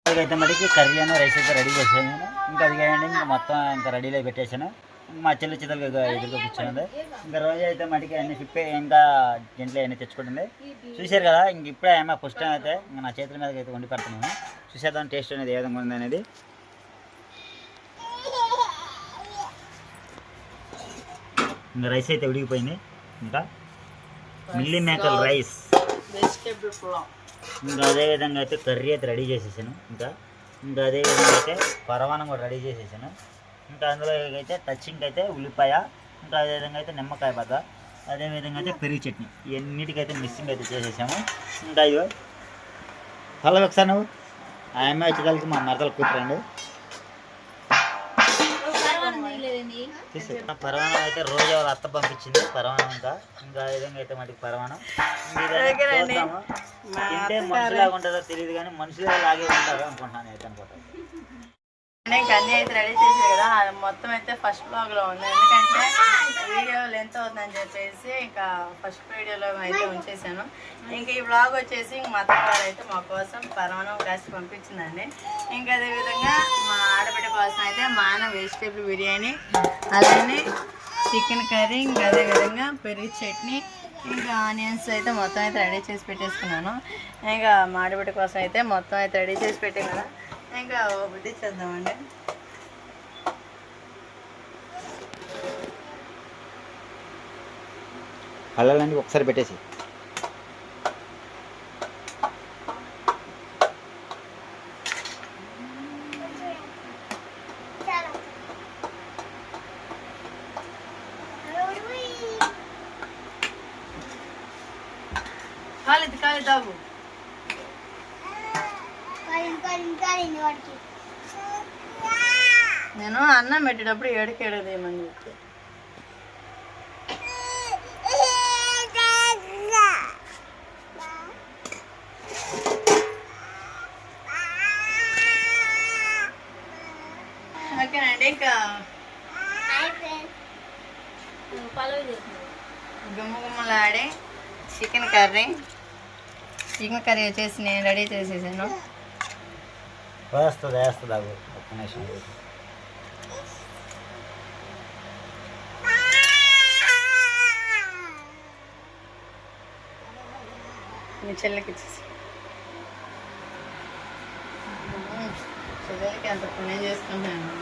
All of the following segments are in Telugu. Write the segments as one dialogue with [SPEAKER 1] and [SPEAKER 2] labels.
[SPEAKER 1] అయితే మటుకి కర్రీ అని రైస్ అయితే రెడీ చేసాను నేను. ఇంకా అది కాదండి ఇంకా మొత్తం ఇంకా రెడీలో పెట్టేశాను. మా చెల్లి చిత్తలుగా ఎదురుగా కూర్చోండి. ఇంకా రోజు అయితే మటుకి అన్ని తిప్పి ఇంకా ఇంట్లో అన్నీ తెచ్చుకుంటుంది. చూశారు కదా, ఇంక ఇప్పుడే ఏమో ఫస్ట్ టైం అయితే ఇంకా నా చేతుల మీదకి అయితే వండి పెడుతున్నాను. చూసేద్దాం టేస్ట్ అనేది ఏ విధంగా ఉంది అనేది. ఇంకా రైస్ అయితే ఉడికిపోయింది. ఇంకా మిల్లీ మేకర్ రైస్, ఇంకా అదేవిధంగా అయితే కర్రీ అయితే రెడీ చేసేసాను. ఇంకా అదేవిధంగా అయితే పరమాన్నం కూడా రెడీ చేసేసాను. ఇంకా అందులో అయితే టచింగ్ అయితే ఉల్లిపాయ, ఇంకా అదేవిధంగా అయితే నిమ్మకాయ బద్ద, అదేవిధంగా అయితే పెరుగు చట్నీ, ఇవన్నిటికైతే మిక్సింగ్ అయితే చేసేసాము. ఇంకా ఇవో హలో ఒకసారి నువ్వు ఆ అమ్మాయి వచ్చేదానికి మా మరదలు కూతురండి. పరమాణం అయితే రోజు వాళ్ళ అత్త పంపించింది పరమాణం. ఇంకా విధంగా అయితే మటుకు పరమాణం తింటే మనుషులాగా ఉంటుందో తెలియదు కానీ మనుషులే లాగే ఉంటారు అనుకుంటున్నాను అయితే అనుకుంటాను.
[SPEAKER 2] ఇంకా అన్నీ అయితే రెడీ చేసాయి కదా, అది మొత్తం అయితే ఫస్ట్ బ్లాగ్లో ఉంది. ఎందుకంటే వీడియో లెంత్ అవుతుందని చెప్పేసి ఇంకా ఫస్ట్ వీడియోలో అయితే ఉంచేసాను. ఇంకా ఈ బ్లాగ్ వచ్చేసి మా అత్తగారు అయితే మా కోసం పరమాణం కాసి పంపించిందండి. ఇంకా అదేవిధంగా మా ఆడబిడ్డ కోసం అయితే మా ఆయన వెజిటేబుల్ బిర్యానీ, అలానే చికెన్ కర్రీ, ఇంకా అదేవిధంగా పెరుగు చట్నీ, ఇంకా ఆనియన్స్ అయితే మొత్తం అయితే రెడీ చేసి పెట్టేసుకున్నాను. ఇంకా మా ఆడబిడ్డ కోసం అయితే మొత్తం అయితే రెడీ చేసి పెట్టాను కదా, ఇంకా ఒకటి చేద్దామండి.
[SPEAKER 1] హల్లాలండి ఒకసారి పెట్టేసి
[SPEAKER 2] కాలేదు తాగు. నేను అన్నం పెట్టేటప్పుడు ఏడకేడదేమని చెప్పి ఓకేనండి. ఇంకా గుమ్మగుమ్మలాడే చికెన్ కర్రీ వచ్చేసి నేను రెడీ చేసేసాను.
[SPEAKER 1] వేస్తుంది ఒక్క నిమిషం.
[SPEAKER 2] మీ చెల్లికి ఇచ్చేసి చెల్లెలకి అంత పుణ్యం చేసుకుంటాను.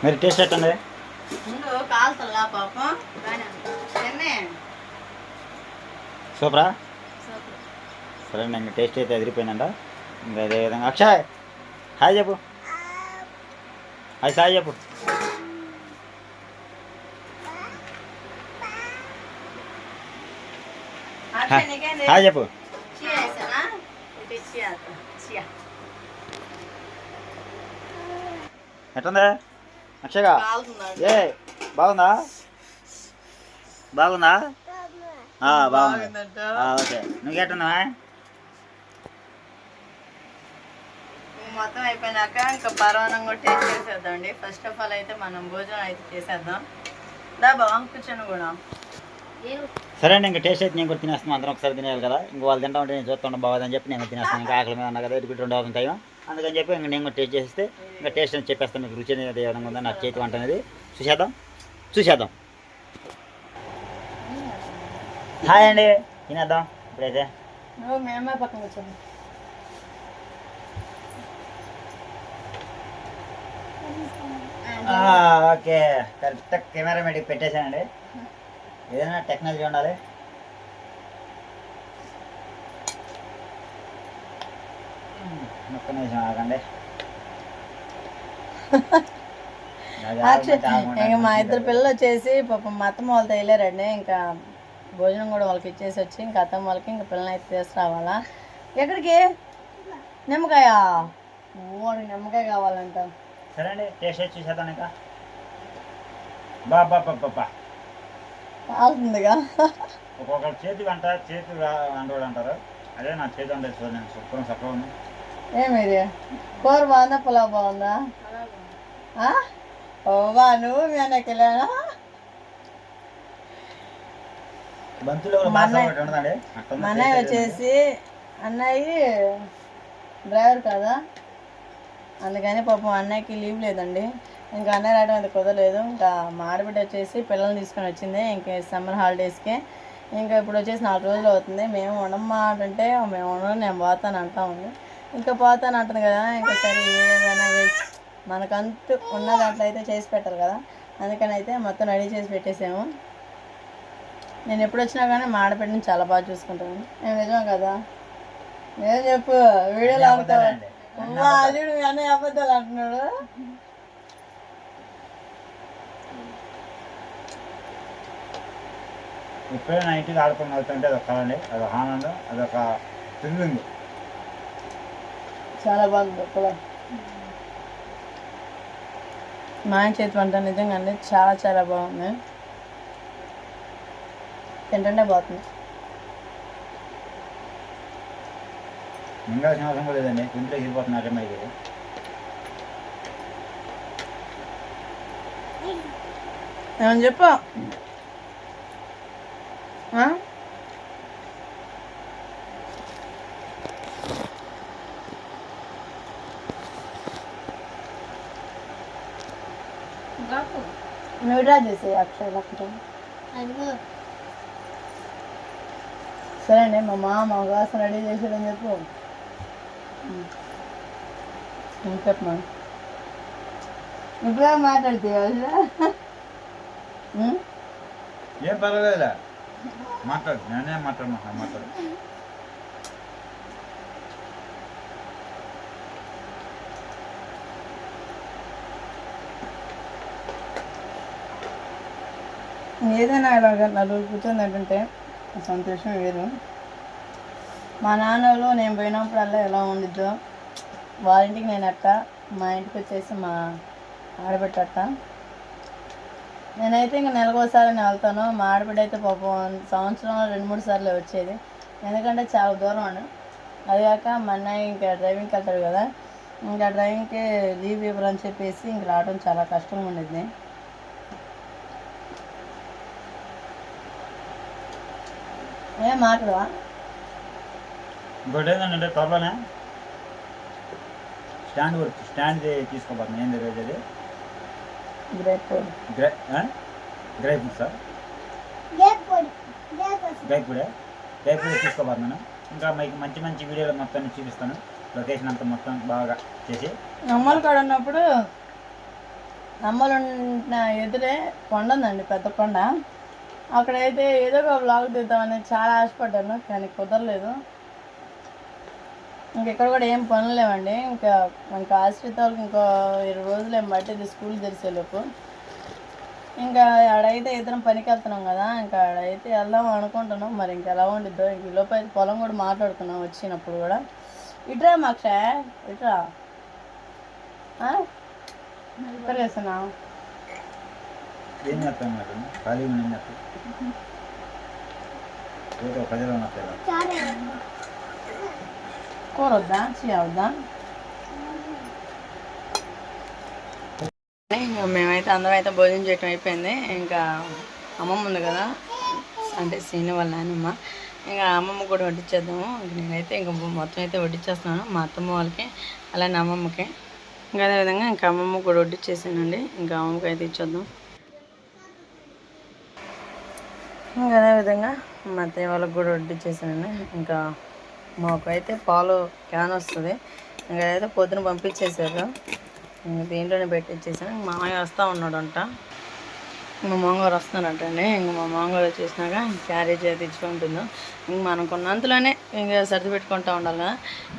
[SPEAKER 1] మరి టేస్ట్ ఎట్టండి?
[SPEAKER 2] ముందు కాలుతల్లా పాపం
[SPEAKER 1] సూపరా? సరే అండి, టేస్ట్ అయితే ఎదిరిపోయిందంట. ఇంకా అదేవిధంగా అక్షయ్ హాయ్ చెప్పు, హాయ్ సాయి చెప్పు. హాయ్ చెప్పు. ఎట్టుందా అక్షయ్గా? ఏ బాగుందా? బాగుందా? బాగుంది. ఓకే, నువ్వు ఎట్టున్నావా?
[SPEAKER 2] మొత్తం అయిపోయినాక ఇంకా పరమాన్నం కూడా టేస్ట్ చేసేద్దామండి. ఫస్ట్ ఆఫ్ ఆల్ అయితే మనం భోజనం అయితే చేసేద్దాం. దా బాగా కూర్చొని కూడా.
[SPEAKER 1] సరే అండి, ఇంకా టేస్ట్ అయితే నేను కూడా తినేస్తాను. అందరం ఒకసారి తినేయాలి కదా, ఇంక వాళ్ళు తింటా ఉంటే నేను చూస్తుండే బాగోదని చెప్పి నేను తినేస్తాను. ఇంకా ఆకలి మీద ఉన్నా కదా, ఇటు 2 అవర్స్ టైం, అందుకని చెప్పి ఇంకా నేను కూడా టేస్ట్ చేస్తే ఇంకా టేస్ట్ అని చెప్పేస్తాను. మీకు రుచి అనేది ఏ విధంగా ఉందో నాకు చేతి వంట అనేది చూసేద్దాం. హాయ్ అండి, తినేద్దాం ఇప్పుడైతే.
[SPEAKER 2] మేమే పక్కన కూర్చోండి.
[SPEAKER 1] ఓకే, కరెక్ట్గా కెమెరా మీదకి పెట్టేశానండి. ఏదైనా టెక్నాలజీ ఉండాలి. ఒక్క నిమిషం ఆగండి.
[SPEAKER 2] ఇంకా మా ఇద్దరు పిల్లలు వచ్చేసి పాపం మా అత్తమ్మ వాళ్ళతో వెళ్ళారండి. ఇంకా భోజనం కూడా వాళ్ళకి ఇచ్చేసి వచ్చి ఇంకా అత్తమ్మ వాళ్ళకి ఇంకా పిల్లల్ని అయితే తీసుకురావాలా. ఎక్కడికి? నిమ్మకాయ, వాడికి నిమ్మకాయ కావాలంట.
[SPEAKER 1] సరే అండి, టేస్ట్ చేసి చూసేద్దాం. ఇంకా బాబా
[SPEAKER 2] కాలుతుందిగా.
[SPEAKER 1] ఒక్కొక్కరు చేతి వంట, చేతి వండవాడు అంటారు. అదే నా చేతి వంట చూడండి, శుభ్రం సఫలం ఉంది.
[SPEAKER 2] ఏమిది కూర బాగుందా పులావ్ బాగుందా ఓవా నువ్వు మీ అన్నకి వెళ్ళానా మా అన్నయ్య వచ్చేసి అన్నయ్య డ్రైవర్ కదా, అందుకని పాపం అన్నయ్యకి లీవ్ లేదండి. ఇంకా అన్నయ్య రావడం అది కుదరలేదు. ఇంకా మా ఆడబిడ్డ వచ్చేసి పిల్లల్ని తీసుకొని వచ్చింది ఇంక సమ్మర్ హాలిడేస్కి. ఇంకా ఇప్పుడు వచ్చేసి 4 రోజులు అవుతుంది. మేము ఉండమ్మా అంటే మేము ఉండను, నేను పోతాను అంటా ఉంది. ఇంకా పోతాను అంటుంది కదా, ఇంకా సరే ఏదైనా వేసి మనకంటూ ఉన్న దాంట్లో అయితే చేసి పెట్టాలి కదా, అందుకని అయితే మొత్తం రెడీ చేసి పెట్టేసాము. నేను ఎప్పుడు వచ్చినా కానీ మా ఆడబిడ్డని చాలా బాగా చూసుకుంటాను. నేను నిజం కదా, నేను చెప్పు వీడియోలో అనుకోవాలి అల్లుడు మీ అన్నయ్య అబద్ధాలు అంటున్నాడు.
[SPEAKER 1] ఎప్పుడైనా నా ఇంటికి ఆడుకొని వెళ్తుంటే అదొక కళండి, అదొక ఆనందం, అదొక థ్రిల్లింగ్.
[SPEAKER 2] చాలా బాగుంది పొలం. మా ఆయన చేతి వంట నిజంగా అండి చాలా చాలా బాగుంది, తింటుంటే బాగుంది.
[SPEAKER 1] మింగాల్సిన అవసరం కూడా లేదండి, ఇంట్లో వెళ్ళిపోతున్నారు అమ్మాయికి.
[SPEAKER 2] ఏమని చెప్పు నువ్వు డ్రా చేసే అక్షర సరే అండి. మా మామ అవకాశం రెడీ చేసాడని చెప్పు. చెప్పమా ఇప్పుడే మాట్లాడితే
[SPEAKER 1] ఏం పర్వాలేదులే, మాట్లాడు, నేనే మాట్లాడు.
[SPEAKER 2] ఏదైనా ఇలాగ నలుగురు కూర్చొని ఏంటంటే సంతోషం వేరు. మా నాన్నలో నేను పోయినప్పుడల్లా ఎలా ఉండిద్దో వాళ్ళింటికి నేను అట్ట, మా ఇంటికి వచ్చేసి మా ఆడబిడ్డ. నేనైతే ఇంక నెలకోసారి నేను వెళ్తాను. మా ఆడబిడ్డ అయితే పాపం సంవత్సరంలో 2-3 సార్లు వచ్చేది, ఎందుకంటే చాలా దూరం అని. అదిగాక మా అన్నయ్య ఇంకా డ్రైవింగ్కి వెళ్తాడు కదా, ఇంకా డ్రైవింగ్కి లీవ్ ఇవ్వరని చెప్పేసి ఇంక రావడం చాలా కష్టంగా ఉండేది. ఏం మాట్లాడవా?
[SPEAKER 1] ఇంకోటి ఏంటంటే త్వరలోనే స్టాండ్ తీసుకోబోతున్నాను. ఏం తెలియదు అది గ్రేప్ సార్, గ్రేప్ పొడి తీసుకోబోతున్నాను. ఇంకా మీకు మంచి మంచి వీడియోలు మొత్తాన్ని చూపిస్తాను. లొకేషన్ అంతా మొత్తం బాగా చేసి.
[SPEAKER 2] అమ్మలు కాడ ఉన్నప్పుడు అమ్మలు ఉన్న ఎదురే కొండ ఉందండి, పెద్ద కొండ. అక్కడైతే ఏదో ఒక వ్లాగ్ తీద్దామని చాలా ఆశపడ్డాను, కానీ కుదరలేదు. ఇంకెక్కడ కూడా ఏం పనులు లేవండి. ఇంకా ఆశ్రితాలకు ఇంకో 20 రోజులు ఏం పట్టేది స్కూల్ తెరిచేలోపు. ఇంకా ఆడైతే ఇద్దరం పనికి వెళ్తున్నాం కదా, ఇంకా ఆడైతే వెళ్దాం అనుకుంటున్నాం. మరి ఇంకా ఎలా ఉండిద్దో. ఇంక ఈ లోపు అయితే పొలం కూడా మాట్లాడుకున్నాం వచ్చినప్పుడు కూడా. ఇట్రా మాక్ష ఇట్రా చేస్తున్నా
[SPEAKER 1] ఏం చేస్తాను మేడం, ఖాళీ ఏం చేస్తాను, ప్రజలు
[SPEAKER 2] కూర వద్దా చేయవద్దా. ఇంకా మేమైతే అందరం అయితే భోజనం చేయటం అయిపోయింది. ఇంకా అమ్మమ్మ ఉంది కదా, అంటే సీని వాళ్ళ నాయనమ్మ, ఇంకా అమ్మమ్మ కూడా వడ్డించేద్దాము. నేనైతే ఇంకా మొత్తం అయితే వడ్డించేస్తున్నాను మా అత్తమ్మ వాళ్ళకి, అలానే అమ్మమ్మకి. ఇంకా అదేవిధంగా ఇంకా అమ్మమ్మ కూడా వడ్డించేసానండి. ఇంకా అమ్మమ్మకి అయితే ఇచ్చేద్దాం. ఇంకా అదేవిధంగా మా అత్తయ్య వాళ్ళకి కూడా వడ్డించేసానండి. ఇంకా మాకైతే పాలు క్యాన్ వస్తుంది, ఇంకా అయితే పొద్దున పంపించేశారు. ఇంక దీంట్లోనే పెట్టించేసాను. మామయ్య వస్తూ ఉన్నాడంట, మా మామగారు వస్తానంటండి. ఇంక మా మామగారు వచ్చేసినాక క్యారేజ్ అయితే ఇచ్చి పంపిందాం. ఇంక మనం కొన్నంతలోనే ఇంకా సర్ది పెట్టుకుంటూ ఉండాలి కదా.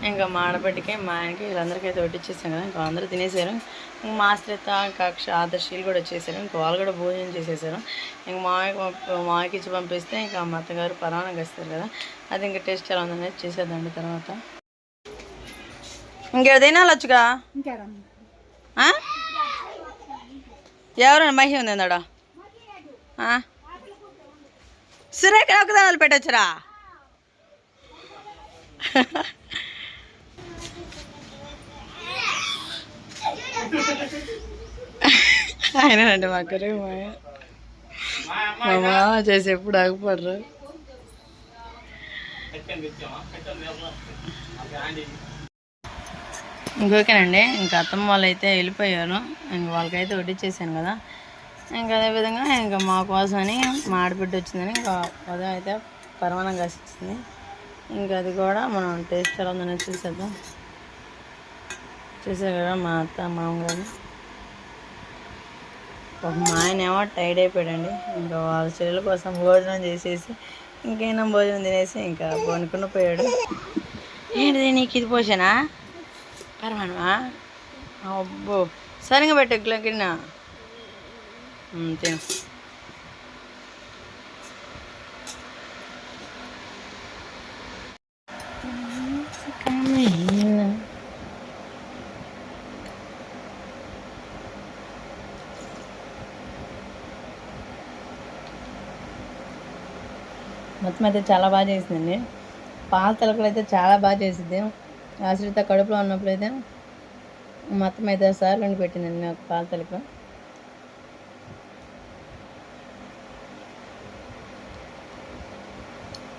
[SPEAKER 2] ఇంకా మా ఆడబిడ్డకి మా ఆయనకి వీళ్ళందరికీ అయితే వడ్డించేసాం కదా, ఇంకా అందరూ తినేసారు. ఇంక మా ఆశ్రిత ఇంకా ఆదర్శీలు కూడా వచ్చేసారు. ఇంకా వాళ్ళు కూడా భోజనం చేసేసారు. ఇంక మామయ్యకి ఇచ్చి పంపిస్తే ఇంకా మా అత్తగారు పరమాణంగా ఇస్తారు కదా, అది ఇంకా టేస్ట్ ఎలా ఉందనేది చేసేద్దండి. తర్వాత ఇంకేడు తినాలొచ్చుగా, ఎవరైనా మహి ఉంది అన్నాడా సురేఖ ఒకదానాలు పెట్టచ్చురా. ఆయన అంటే మాకరే మా మామ చేసి ఎప్పుడు ఆగిపడరు. ఇంకోకేనండి, ఇంకా అత్తమ్మ వాళ్ళు అయితే వెళ్ళిపోయారు. ఇంక వాళ్ళకైతే వడ్డిచ్చేసాను కదా. ఇంకా అదేవిధంగా ఇంకా మా కోసమని మా ఆడబిడ్డ వచ్చిందని ఇంకా ఉదయం అయితే పరమాన్నం కాసిచ్చింది. ఇంకా అది కూడా మనం టేస్ట్ ఎలా ఉందని చూసేద్దాం. చూసే కదా మా అత్త మామగారు. ఒక మా ఆయన ఏమో టైడ్ అయిపోయాడండి. ఇంకా వాళ్ళ చెల్లెల కోసం భోజనం చేసేసి ఇంకైనా భోజనం తినేసి ఇంకా పనుకుని పోయాడు. ఏంటిది నీకు ఇది పోసానా పరమానమా? అబ్బో సరిగా పెట్టు గిన్నె తిను. మొత్తం అయితే చాలా బాగా చేసిందండి. పాల తలకలు అయితే చాలా బాగా చేసిద్ది. ఆశ్రిత కడుపులో ఉన్నప్పుడు అయితే మొత్తం 5 సార్లు వండి పెట్టిందండి నాకు పాల తలకలు.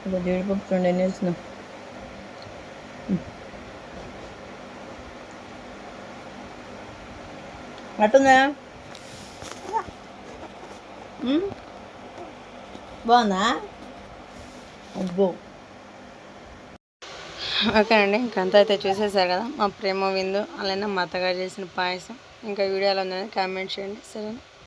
[SPEAKER 2] ఇప్పుడు జీడిపప్పు 2 వేసిన. అట్టుందా? బాగుందా? అబ్బో ఓకే అండి, ఇంకంతా అయితే చూసేసారు కదా మా ప్రేమ విందు, అలానే మా అత్తగారు చేసిన పాయసం. ఇంకా వీడియోలో ఉందని కామెంట్ చేయండి. సరేనా?